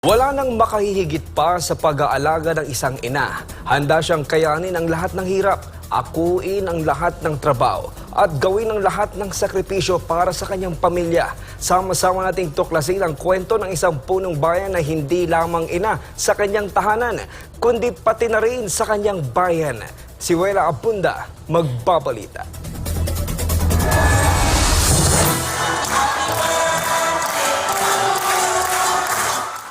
Wala nang makahihigit pa sa pag-aalaga ng isang ina. Handa siyang kayanin ang lahat ng hirap, akuin ang lahat ng trabaho, at gawin ang lahat ng sakripisyo para sa kanyang pamilya. Sama-sama nating tuklasin ang kwento ng isang punong bayan na hindi lamang ina sa kanyang tahanan, kundi pati na rin sa kanyang bayan. Si Wela Abunda magbabalita.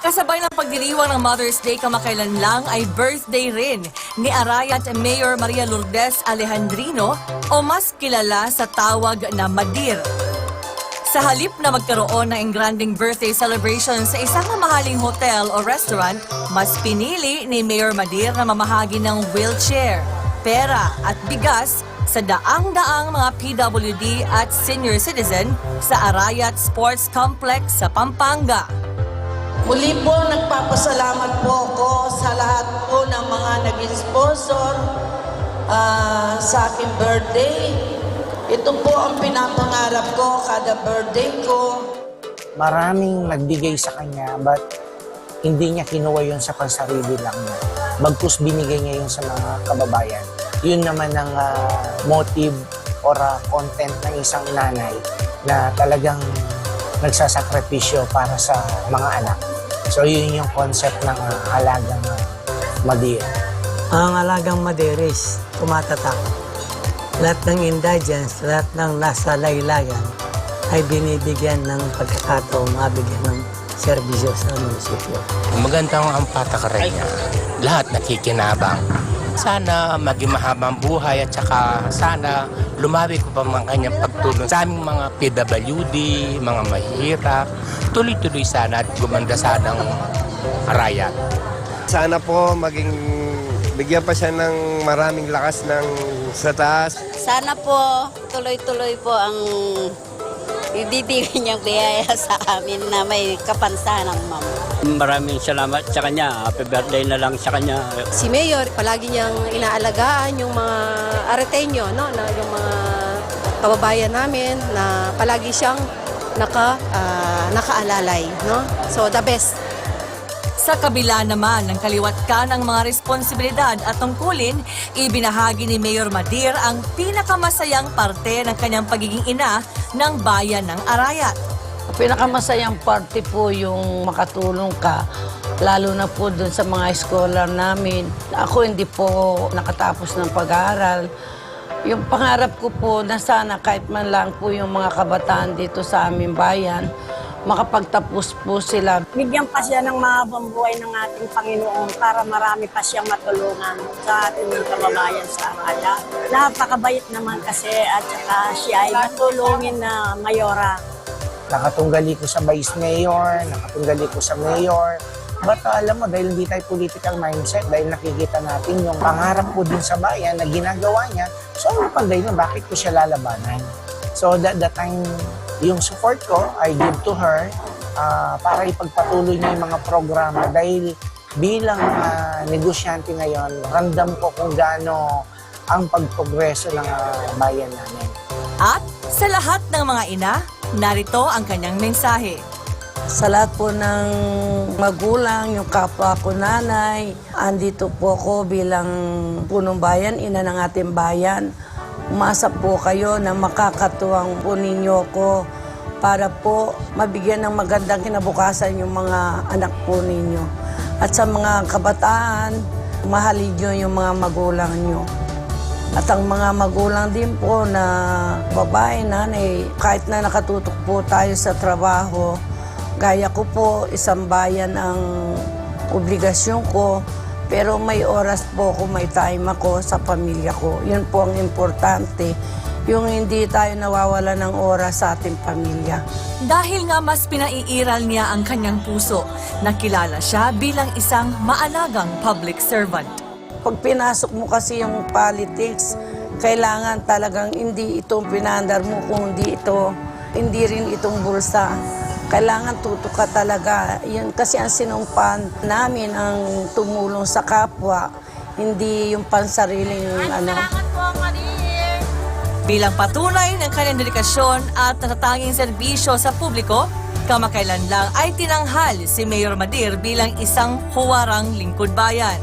Kasabay ng pagdiriwang ng Mother's Day kamakailan lang ay birthday rin ni Arayat Mayor Maria Lourdes Alejandrino o mas kilala sa tawag na Madir. Sa halip na magkaroon ng engranding birthday celebration sa isang mamahaling hotel o restaurant, mas pinili ni Mayor Madir na mamahagi ng wheelchair, pera at bigas sa daang-daang mga PWD at senior citizen sa Arayat Sports Complex sa Pampanga. Muli po, nagpapasalamat po ako sa lahat po ng mga naging sponsor sa aking birthday. Ito po ang pinapangarap ko kada birthday ko. Maraming nagbigay sa kanya but hindi niya kinuha yun sa pansarili lang niya. Bagkus binigay niya yun sa mga kababayan. Yun naman ang motive or content ng isang nanay na talagang nagsasakripisyo para sa mga anak. So yun yung concept ng alagang Madir. Ang alagang Madiris, tumatatak. Lahat ng indigents, lahat ng nasa laylayan ay binibigyan ng pagkakataong mabigyan ng serbisyo sa munisipyo. Magandang ang patakaran niya. Lahat nakikinabang. Sana maging mahabang buhay at saka sana lumawi ko pa mga kanyang pagtulong sa aming mga PWD, mga mahihirap. Tuloy-tuloy sana at gumanda sana ang Arayat. Sana po bigyan pa siya ng maraming lakas sa taas. Sana po tuloy-tuloy po ang ibibigay niyang biyaya sa amin na may kapansanan ng mama. Maraming salamat sa kanya. Happy birthday na lang sa kanya. Si Mayor, palagi niyang inaalagaan yung mga Areteño, no? Na yung mga kababayan namin na palagi siyang nakaalalay. No? So, the best. Sa kabila naman ng kaliwat kanang mga responsibilidad at tungkulin, ibinahagi ni Mayor Madir ang pinakamasayang parte ng kanyang pagiging ina ng bayan ng Arayat. Pinakamasayang parte po yung makatulong ka, lalo na po dun sa mga scholar namin. Ako hindi po nakatapos ng pag-aaral. Yung pangarap ko po na sana kahit man lang po yung mga kabataan dito sa aming bayan, makapagtapos po sila. Bigyan pa siya ng mahabang buhay ng ating Panginoon para marami pa siyang matulungan sa ating mga kababayan sa Araya. Napakabait naman kasi at saka siya ay matulungin na mayora. Nakatunggali ko sa vice mayor, nakatunggali ko sa mayor. But alam mo, dahil hindi tayo political mindset, dahil nakikita natin yung pangarap ko din sa bayan na ginagawa niya, so ano panday na bakit ko siya lalabanan? So that time, yung support ko, I give to her para ipagpatuloy niya yung mga programa dahil bilang negosyante ngayon, ramdam ko kung gaano ang pagprogreso ng bayan namin. At sa lahat ng mga ina, narito ang kanyang mensahe. Sa lahat po ng magulang, yung kapwa ko nanay, andito po ako bilang punong bayan, ina ng ating bayan. Umasa po kayo na makakatuwang po ninyo ko para po mabigyan ng magandang kinabukasan yung mga anak po ninyo. At sa mga kabataan, mahalin nyo yung mga magulang nyo. At ang mga magulang din po na babae, nanay, kahit na nakatutok po tayo sa trabaho, gaya ko po, isang bayan ang obligasyon ko, pero may oras po ako, may time ako sa pamilya ko. Yun po ang importante, yung hindi tayo nawawala ng oras sa ating pamilya. Dahil nga mas pinaiiral niya ang kanyang puso, nakilala siya bilang isang maalagang public servant. Pag pinasok mo kasi yung politics, kailangan talagang hindi itong pinandar mo, kung hindi rin itong bulsa. Kailangan tutok ka talaga. Yun kasi ang sinumpan namin ang tumulong sa kapwa, hindi yung pansariling Salamat po, Madir! Bilang patunay ng kanyang dedikasyon at natatanging serbisyo sa publiko, Kamakailan lang ay tinanghal si Mayor Madir bilang isang huwarang lingkod bayan.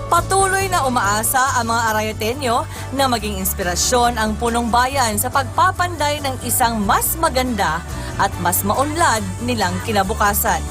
Patuloy na umaasa ang mga Arayateño na maging inspirasyon ang punong bayan sa pagpapanday ng isang mas maganda at mas maunlad nilang kinabukasan.